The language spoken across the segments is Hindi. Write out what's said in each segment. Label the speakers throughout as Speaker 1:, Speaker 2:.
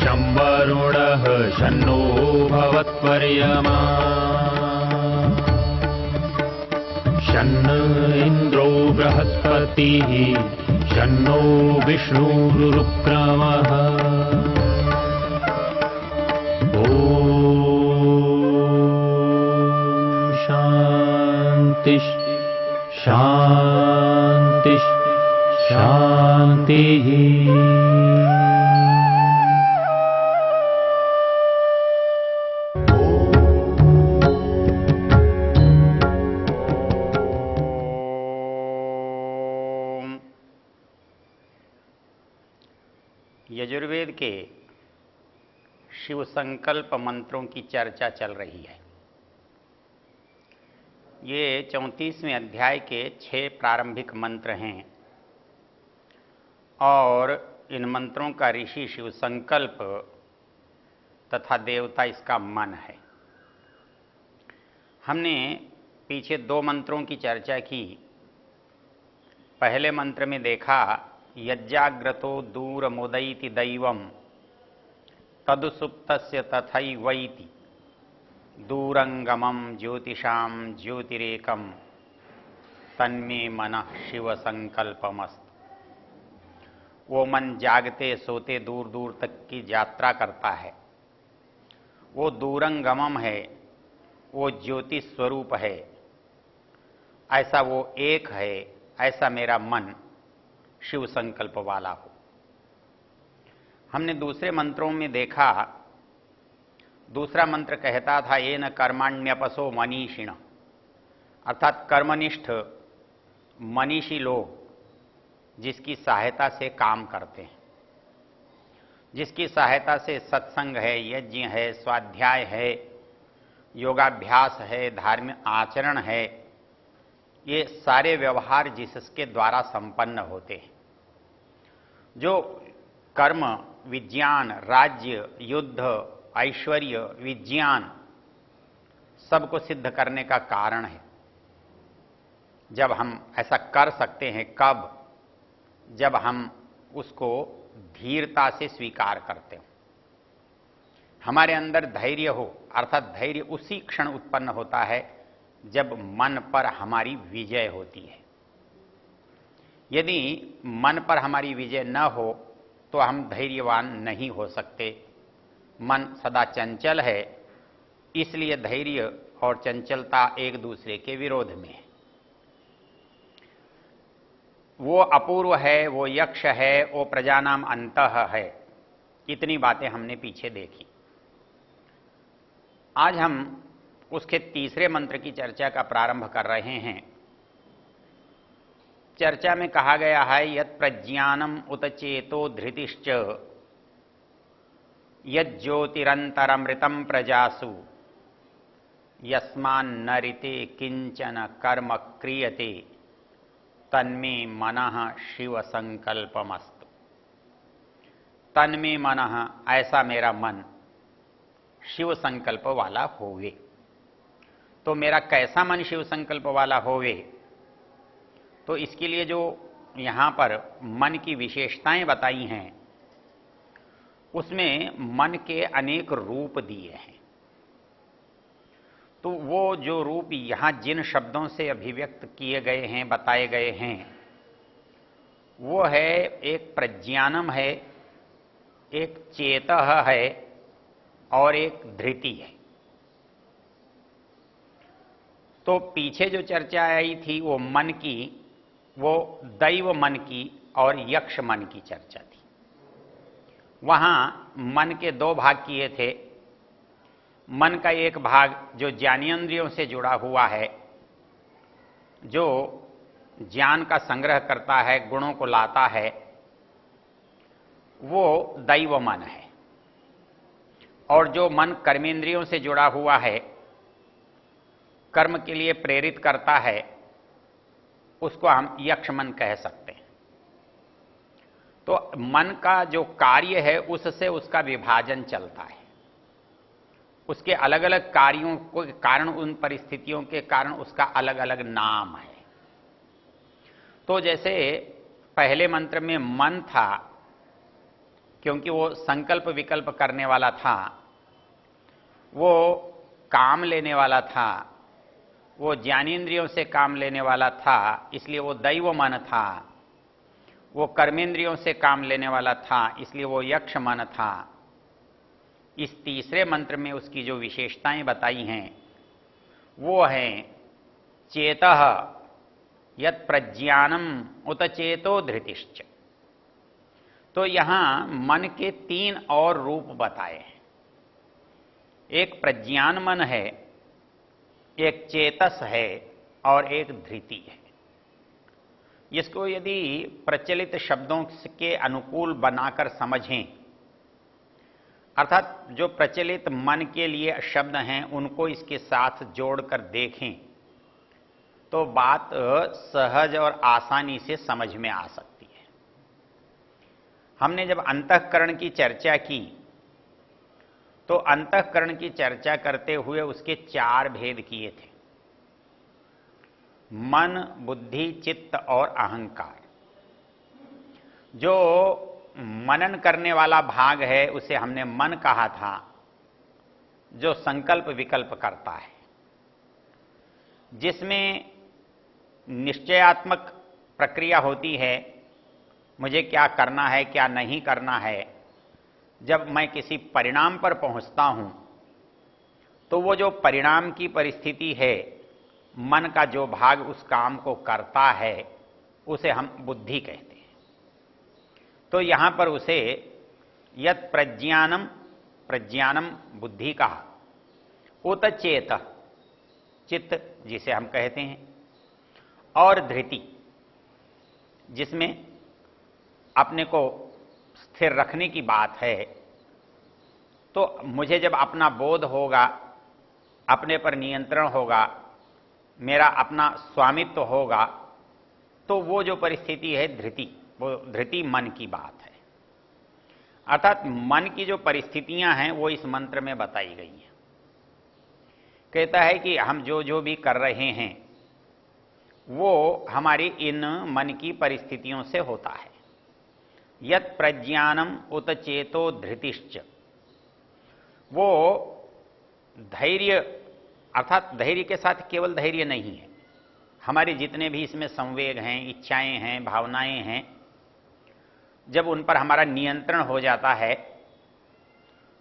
Speaker 1: शं वरुणः शन्नो भवत्वर्यमा शन्न इन्द्रो बृहस्पतिः शन्नो विष्णुरुक्रमः ॐ शान्ति शान्ति शान्तिः।
Speaker 2: यजुर्वेद के शिव संकल्प मंत्रों की चर्चा चल रही है। ये 34वें अध्याय के 6 प्रारंभिक मंत्र हैं और इन मंत्रों का ऋषि शिव संकल्प तथा देवता इसका मन है। हमने पीछे 2 मंत्रों की चर्चा की। पहले मंत्र में देखा यज्जाग्रतो दूरमुदैति दैवं तदुसुप्तस्य तथैवैति दूरंगमं ज्योतिषां ज्योतिरेकं तन्मे मनः शिव संकल्पमस्त। वो मन जागते सोते दूर दूर तक की यात्रा करता है। वो दूरंगमम है, वो ज्योति स्वरूप है, ऐसा वो एक है, ऐसा मेरा मन शिव संकल्प वाला हो। हमने दूसरे मंत्रों में देखा, दूसरा मंत्र कहता था ये न कर्माण्यपसो मनीषिण, अर्थात कर्मनिष्ठ मनीषी लोग जिसकी सहायता से काम करते हैं, जिसकी सहायता से सत्संग है, यज्ञ है, स्वाध्याय है, योगाभ्यास है, धार्मिक आचरण है, ये सारे व्यवहार जिसके द्वारा संपन्न होते हैं। जो कर्म, विज्ञान, राज्य, युद्ध, ऐश्वर्य, विज्ञान सबको सिद्ध करने का कारण है। जब हम ऐसा कर सकते हैं कब? जब हम उसको धीरता से स्वीकार करते हो, हमारे अंदर धैर्य हो, अर्थात धैर्य उसी क्षण उत्पन्न होता है जब मन पर हमारी विजय होती है। यदि मन पर हमारी विजय न हो तो हम धैर्यवान नहीं हो सकते। मन सदा चंचल है, इसलिए धैर्य और चंचलता एक दूसरे के विरोध में है। वो अपूर्व है, वो यक्ष है, वो प्रजानाम अंतः है। इतनी बातें हमने पीछे देखी। आज हम उसके तीसरे मंत्र की चर्चा का प्रारंभ कर रहे हैं। चर्चा में कहा गया है यत् प्रज्ञानम उत चेतो धृतिश्च यज्ज्योतिरंतरमृतं प्रजासु यस्मान्न ऋते किंचन कर्म क्रियते तन्मे मनः शिव संकल्पमस्तु। तन्मे मनः, ऐसा मेरा मन शिव संकल्प वाला होवे। तो मेरा कैसा मन शिव संकल्प वाला होवे? तो इसके लिए जो यहाँ पर मन की विशेषताएं बताई हैं, उसमें मन के अनेक रूप दिए हैं। तो वो जो रूप यहाँ जिन शब्दों से अभिव्यक्त किए गए हैं, बताए गए हैं, वो है एक प्रज्ञानम है, एक चेतः है और एक धृति है। तो पीछे जो चर्चा आई थी वो मन की, वो दैव मन की और यक्ष मन की चर्चा थी। वहां मन के 2 भाग किए थे। मन का एक भाग जो ज्ञानेंद्रियों से जुड़ा हुआ है, जो ज्ञान का संग्रह करता है, गुणों को लाता है, वो दैव मन है। और जो मन कर्मेंद्रियों से जुड़ा हुआ है, कर्म के लिए प्रेरित करता है, उसको हम यक्ष मन कह सकते हैं। तो मन का जो कार्य है उससे उसका विभाजन चलता है। उसके अलग अलग कार्यों को कारण, उन परिस्थितियों के कारण उसका अलग अलग नाम है। तो जैसे पहले मंत्र में मन था, क्योंकि वो संकल्प विकल्प करने वाला था, वो काम लेने वाला था, वो ज्ञानेन्द्रियों से काम लेने वाला था, इसलिए वो दैव मन था। वो कर्मेंद्रियों से काम लेने वाला था, इसलिए वो यक्ष मन था। इस तीसरे मंत्र में उसकी जो विशेषताएं बताई हैं वो हैं चेतः यत् प्रज्ञानम उत चेतो धृतिश्च। तो यहां मन के 3 और रूप बताए हैं। एक प्रज्ञान मन है, एक चेतस है और एक धृति है। इसको यदि प्रचलित शब्दों के अनुकूल बनाकर समझें, अर्थात जो प्रचलित मन के लिए शब्द हैं उनको इसके साथ जोड़कर देखें तो बात सहज और आसानी से समझ में आ सकती है। हमने जब अंतःकरण की चर्चा की तो अंतःकरण की चर्चा करते हुए उसके 4 भेद किए थे, मन, बुद्धि, चित्त और अहंकार। जो मनन करने वाला भाग है उसे हमने मन कहा था, जो संकल्प विकल्प करता है, जिसमें निश्चयात्मक प्रक्रिया होती है, मुझे क्या करना है क्या नहीं करना है। जब मैं किसी परिणाम पर पहुंचता हूं तो वो जो परिणाम की परिस्थिति है, मन का जो भाग उस काम को करता है उसे हम बुद्धि कहते हैं। तो यहां पर उसे यत् प्रज्ञानम, प्रज्ञानम बुद्धि कहा, उत चेत चित्त जिसे हम कहते हैं, और धृति जिसमें अपने को स्थिर रखने की बात है। तो मुझे जब अपना बोध होगा, अपने पर नियंत्रण होगा, मेरा अपना स्वामित्व होगा, तो वो जो परिस्थिति है धृति, वो धृति मन की बात है। अर्थात मन की जो परिस्थितियां हैं वो इस मंत्र में बताई गई हैं। कहता है कि हम जो जो भी कर रहे हैं वो हमारी इन मन की परिस्थितियों से होता है। यत् प्रज्ञानम उत चेतो धृतिश्च, वो धैर्य, अर्थात धैर्य के साथ केवल धैर्य नहीं है, हमारे जितने भी इसमें संवेग हैं, इच्छाएं हैं, भावनाएं हैं, जब उन पर हमारा नियंत्रण हो जाता है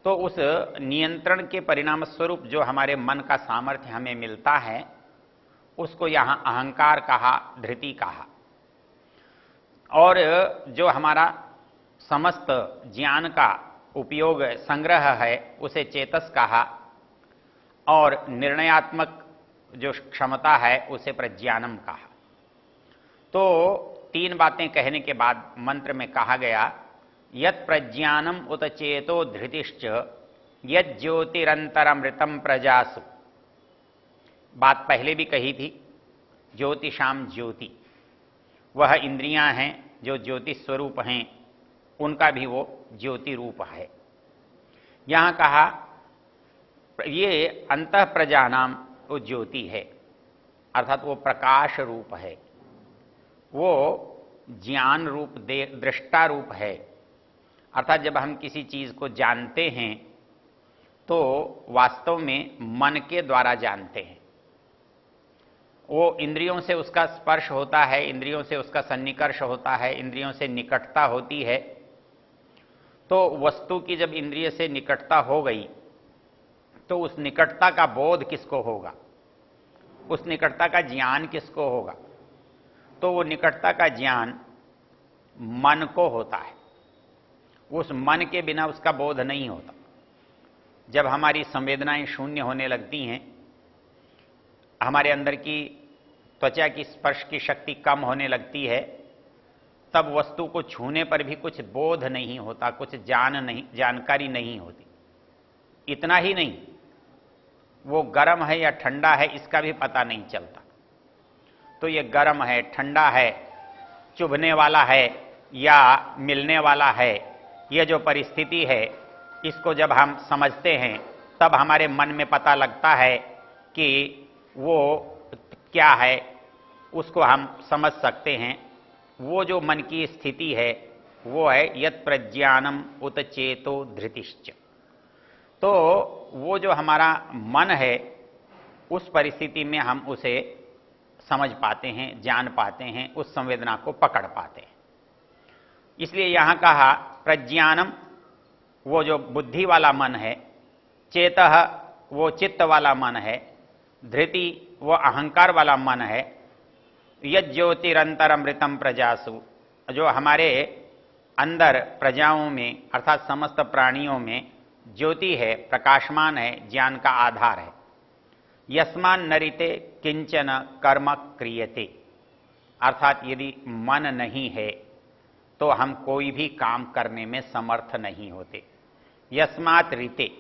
Speaker 2: तो उस नियंत्रण के परिणाम स्वरूप जो हमारे मन का सामर्थ्य हमें मिलता है उसको यहां अहंकार कहा, धृति कहा। और जो हमारा समस्त ज्ञान का उपयोग संग्रह है उसे चेतस कहा, और निर्णयात्मक जो क्षमता है उसे प्रज्ञानम कहा। तो 3 बातें कहने के बाद मंत्र में कहा गया यत् प्रज्ञानम उत चेतो धृतिश्च यत् ज्योतिरंतरमृतम प्रजासु। बात पहले भी कही थी, ज्योतिषाम ज्योति, वह इंद्रियां हैं जो ज्योति स्वरूप हैं, उनका भी वो ज्योति रूप है। यहां कहा ये अंतः प्रजानाम वो ज्योति है, अर्थात वो प्रकाश रूप है, वो ज्ञान रूप दृष्टा रूप है। अर्थात जब हम किसी चीज को जानते हैं तो वास्तव में मन के द्वारा जानते हैं। वो इंद्रियों से उसका स्पर्श होता है, इंद्रियों से उसका सन्निकर्ष होता है, इंद्रियों से निकटता होती है। तो वस्तु की जब इंद्रिय से निकटता हो गई तो उस निकटता का बोध किसको होगा, उस निकटता का ज्ञान किसको होगा? तो वो निकटता का ज्ञान मन को होता है। उस मन के बिना उसका बोध नहीं होता। जब हमारी संवेदनाएं शून्य होने लगती हैं, हमारे अंदर की त्वचा की स्पर्श की शक्ति कम होने लगती है, तब वस्तु को छूने पर भी कुछ बोध नहीं होता, कुछ जानकारी नहीं होती। इतना ही नहीं, वो गर्म है या ठंडा है इसका भी पता नहीं चलता। तो ये गर्म है, ठंडा है, चुभने वाला है या मिलने वाला है, ये जो परिस्थिति है इसको जब हम समझते हैं तब हमारे मन में पता लगता है कि वो क्या है, उसको हम समझ सकते हैं। वो जो मन की स्थिति है वो है यत प्रज्ञानम उत चेतो धृतिश्च। तो वो जो हमारा मन है उस परिस्थिति में हम उसे समझ पाते हैं, जान पाते हैं, उस संवेदना को पकड़ पाते हैं। इसलिए यहां कहा प्रज्ञानम वो जो बुद्धि वाला मन है, चेतः वो चित्त वाला मन है, धृति वो अहंकार वाला मन है, यज् ज्योतिरंतरमृतम प्रजासु जो हमारे अंदर प्रजाओं में अर्थात समस्त प्राणियों में ज्योति है, प्रकाशमान है, ज्ञान का आधार है। यस्मान नरिते किंचन कर्म क्रियते, अर्थात यदि मन नहीं है तो हम कोई भी काम करने में समर्थ नहीं होते। यस्मात् ऋते,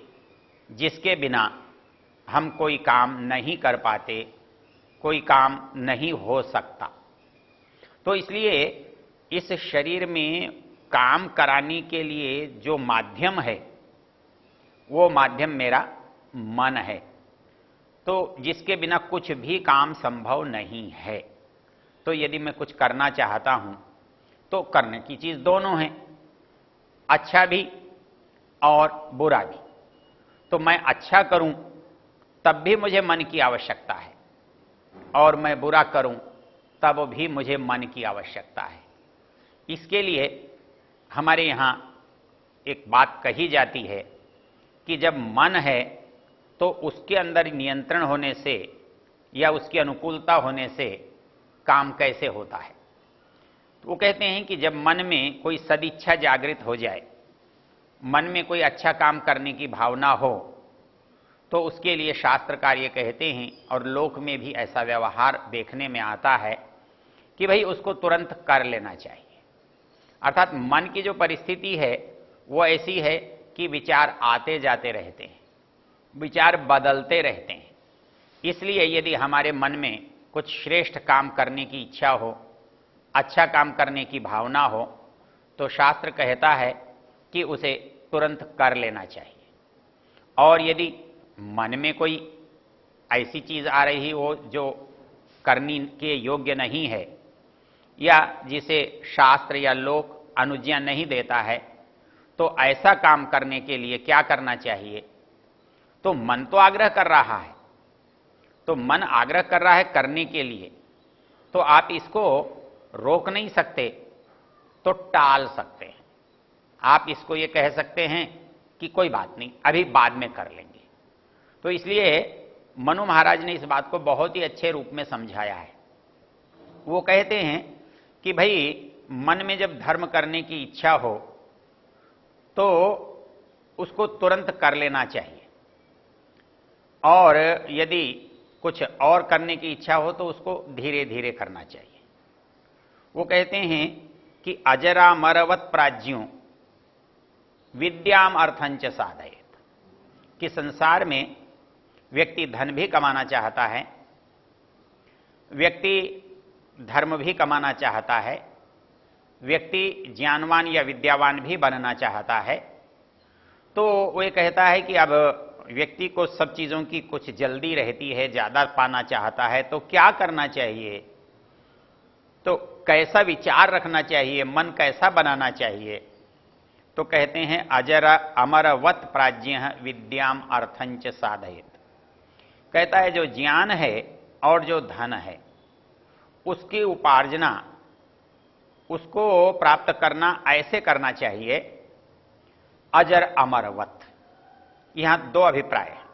Speaker 2: जिसके बिना हम कोई काम नहीं कर पाते, कोई काम नहीं हो सकता। तो इसलिए इस शरीर में काम कराने के लिए जो माध्यम है वो माध्यम मेरा मन है। तो जिसके बिना कुछ भी काम संभव नहीं है। तो यदि मैं कुछ करना चाहता हूं तो करने की चीज दोनों है, अच्छा भी और बुरा भी। तो मैं अच्छा करूं तब भी मुझे मन की आवश्यकता है, और मैं बुरा करूं तब भी मुझे मन की आवश्यकता है। इसके लिए हमारे यहां एक बात कही जाती है कि जब मन है तो उसके अंदर नियंत्रण होने से या उसकी अनुकूलता होने से काम कैसे होता है। तो वो कहते हैं कि जब मन में कोई सदिच्छा जागृत हो जाए, मन में कोई अच्छा काम करने की भावना हो, तो उसके लिए शास्त्रकार ये कहते हैं और लोक में भी ऐसा व्यवहार देखने में आता है कि भाई उसको तुरंत कर लेना चाहिए। अर्थात मन की जो परिस्थिति है वो ऐसी है कि विचार आते जाते रहते हैं, विचार बदलते रहते हैं। इसलिए यदि हमारे मन में कुछ श्रेष्ठ काम करने की इच्छा हो, अच्छा काम करने की भावना हो, तो शास्त्र कहता है कि उसे तुरंत कर लेना चाहिए। और यदि मन में कोई ऐसी चीज आ रही हो जो करने के योग्य नहीं है या जिसे शास्त्र या लोक अनुज्ञा नहीं देता है, तो ऐसा काम करने के लिए क्या करना चाहिए। तो मन तो आग्रह कर रहा है, तो मन आग्रह कर रहा है करने के लिए, तो आप इसको रोक नहीं सकते, तो टाल सकते हैं। आप इसको ये कह सकते हैं कि कोई बात नहीं, अभी बाद में कर लेंगे। तो इसलिए मनु महाराज ने इस बात को बहुत ही अच्छे रूप में समझाया है। वो कहते हैं कि भाई मन में जब धर्म करने की इच्छा हो तो उसको तुरंत कर लेना चाहिए, और यदि कुछ और करने की इच्छा हो तो उसको धीरे धीरे करना चाहिए। वो कहते हैं कि अजरामरवत प्राज्ञों विद्याम अर्थंच साधयेत, कि संसार में व्यक्ति धन भी कमाना चाहता है, व्यक्ति धर्म भी कमाना चाहता है, व्यक्ति ज्ञानवान या विद्यावान भी बनना चाहता है। तो वो ये कहता है कि अब व्यक्ति को सब चीजों की कुछ जल्दी रहती है, ज्यादा पाना चाहता है, तो क्या करना चाहिए, तो कैसा विचार रखना चाहिए, मन कैसा बनाना चाहिए। तो कहते हैं अजर अमरवत प्राज्ञ विद्याम अर्थंच साधयेत। कहता है जो ज्ञान है और जो धन है उसकी उपार्जना, उसको प्राप्त करना ऐसे करना चाहिए अजर अमरवत। यहां दो अभिप्राय हैं।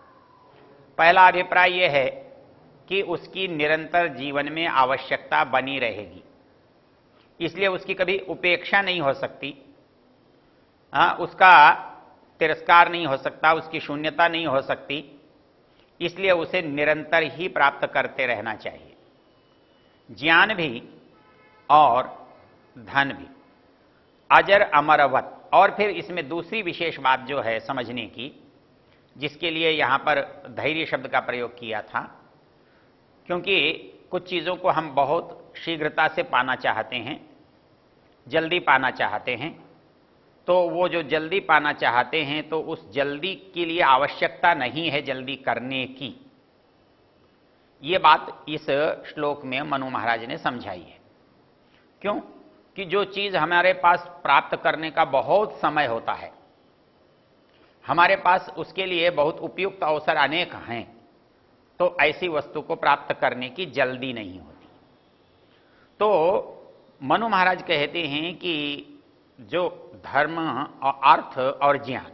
Speaker 2: पहला अभिप्राय यह है कि उसकी निरंतर जीवन में आवश्यकता बनी रहेगी, इसलिए उसकी कभी उपेक्षा नहीं हो सकती, उसका तिरस्कार नहीं हो सकता, उसकी शून्यता नहीं हो सकती, इसलिए उसे निरंतर ही प्राप्त करते रहना चाहिए, ज्ञान भी और धन भी, अजर अमरवत। और फिर इसमें दूसरी विशेष बात जो है समझने की, जिसके लिए यहां पर धैर्य शब्द का प्रयोग किया था, क्योंकि कुछ चीजों को हम बहुत शीघ्रता से पाना चाहते हैं, जल्दी पाना चाहते हैं। तो वो जो जल्दी पाना चाहते हैं तो उस जल्दी के लिए आवश्यकता नहीं है जल्दी करने की। ये बात इस श्लोक में मनु महाराज ने समझाई है। क्यों? कि जो चीज हमारे पास प्राप्त करने का बहुत समय होता है, हमारे पास उसके लिए बहुत उपयुक्त अवसर अनेक हैं, तो ऐसी वस्तु को प्राप्त करने की जल्दी नहीं होती। तो मनु महाराज कहते हैं कि जो धर्म और अर्थ और ज्ञान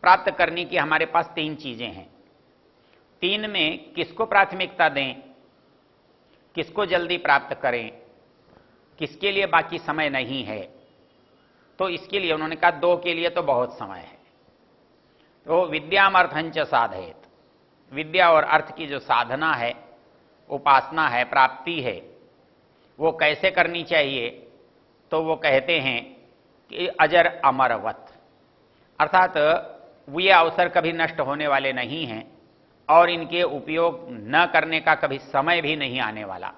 Speaker 2: प्राप्त करने की हमारे पास तीन चीजें हैं। तीन में किसको प्राथमिकता दें, किसको जल्दी प्राप्त करें, किसके लिए बाकी समय नहीं है, तो इसके लिए उन्होंने कहा दो के लिए तो बहुत समय है। तो विद्यामर्थंच साधयेत, विद्या और अर्थ की जो साधना है, उपासना है, प्राप्ति है, वो कैसे करनी चाहिए? तो वो कहते हैं कि अजर अमरवत, अर्थात ये अवसर कभी नष्ट होने वाले नहीं हैं और इनके उपयोग न करने का कभी समय भी नहीं आने वाला,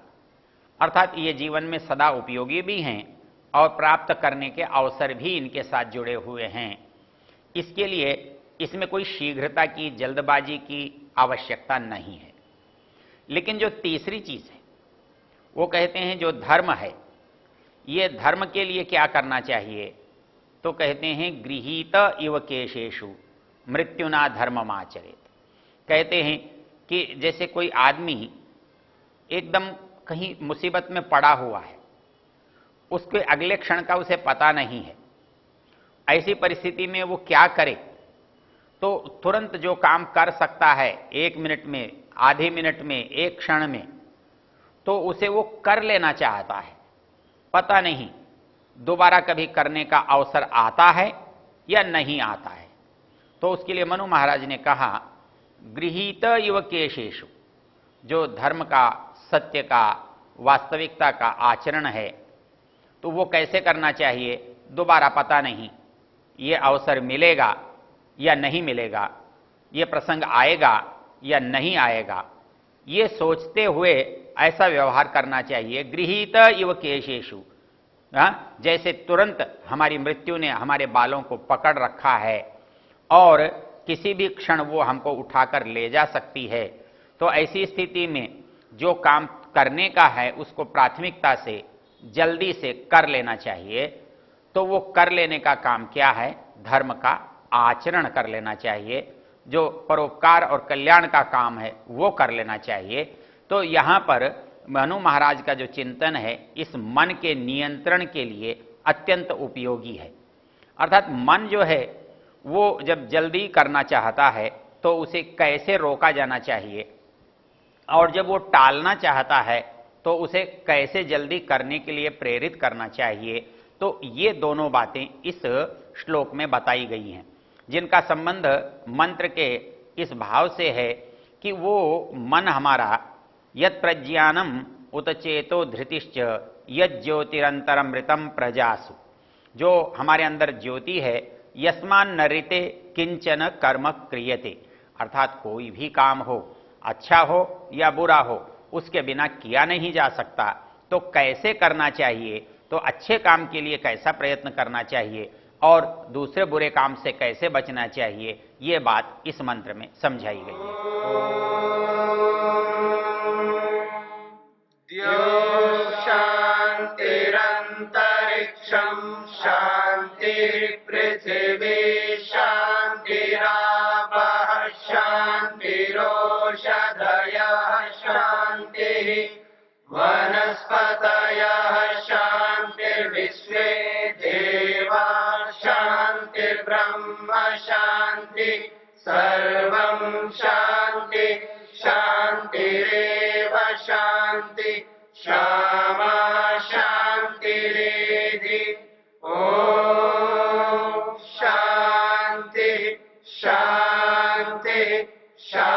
Speaker 2: अर्थात ये जीवन में सदा उपयोगी भी हैं और प्राप्त करने के अवसर भी इनके साथ जुड़े हुए हैं। इसके लिए इसमें कोई शीघ्रता की, जल्दबाजी की आवश्यकता नहीं है। लेकिन जो तीसरी चीज है वो कहते हैं जो धर्म है, ये धर्म के लिए क्या करना चाहिए? तो कहते हैं गृहीत इव केशेषु मृत्युना धर्ममाचरेत। कहते हैं कि जैसे कोई आदमी एकदम कहीं मुसीबत में पड़ा हुआ है, उसके अगले क्षण का उसे पता नहीं है, ऐसी परिस्थिति में वो क्या करे? तो तुरंत जो काम कर सकता है 1 मिनट में, आधे मिनट में, 1 क्षण में, तो उसे वो कर लेना चाहता है। पता नहीं दोबारा कभी करने का अवसर आता है या नहीं आता है। तो उसके लिए मनु महाराज ने कहा गृहीत इव केशेषु, जो धर्म का, सत्य का, वास्तविकता का आचरण है, तो वो कैसे करना चाहिए? दोबारा पता नहीं ये अवसर मिलेगा या नहीं मिलेगा, ये प्रसंग आएगा या नहीं आएगा, ये सोचते हुए ऐसा व्यवहार करना चाहिए। गृहीत इव केशेषु, जैसे तुरंत हमारी मृत्यु ने हमारे बालों को पकड़ रखा है और किसी भी क्षण वो हमको उठाकर ले जा सकती है। तो ऐसी स्थिति में जो काम करने का है उसको प्राथमिकता से, जल्दी से कर लेना चाहिए। तो वो कर लेने का काम क्या है? धर्म का आचरण कर लेना चाहिए, जो परोपकार और कल्याण का काम है वो कर लेना चाहिए। तो यहां पर मनु महाराज का जो चिंतन है इस मन के नियंत्रण के लिए अत्यंत उपयोगी है। अर्थात मन जो है वो जब जल्दी करना चाहता है तो उसे कैसे रोका जाना चाहिए, और जब वो टालना चाहता है तो उसे कैसे जल्दी करने के लिए प्रेरित करना चाहिए। तो ये दोनों बातें इस श्लोक में बताई गई हैं, जिनका संबंध मंत्र के इस भाव से है कि वो मन हमारा यत् प्रज्ञानम उत चेतो धृतिश्च यत् ज्योतिरंतरमृतम प्रजासु, जो हमारे अंदर ज्योति है, यस्मान नरिते किंचन कर्म क्रियते, अर्थात कोई भी काम हो, अच्छा हो या बुरा हो, उसके बिना किया नहीं जा सकता। तो कैसे करना चाहिए? तो अच्छे काम के लिए कैसा प्रयत्न करना चाहिए और दूसरे बुरे काम से कैसे बचना चाहिए, ये बात इस मंत्र में समझाई गई है।
Speaker 3: शांतिरंतरिक्षं शांति पृथिवी शांतिरापः शांतिरोषधयः शांतिः वनस्पतयः शांतिर्विश्वे देवा शांतिर्ब्रह्म शांति सर्वं शांति शांतिरेव शांति क्षमा शांतिरेधि। ओम शांति शांति शांति।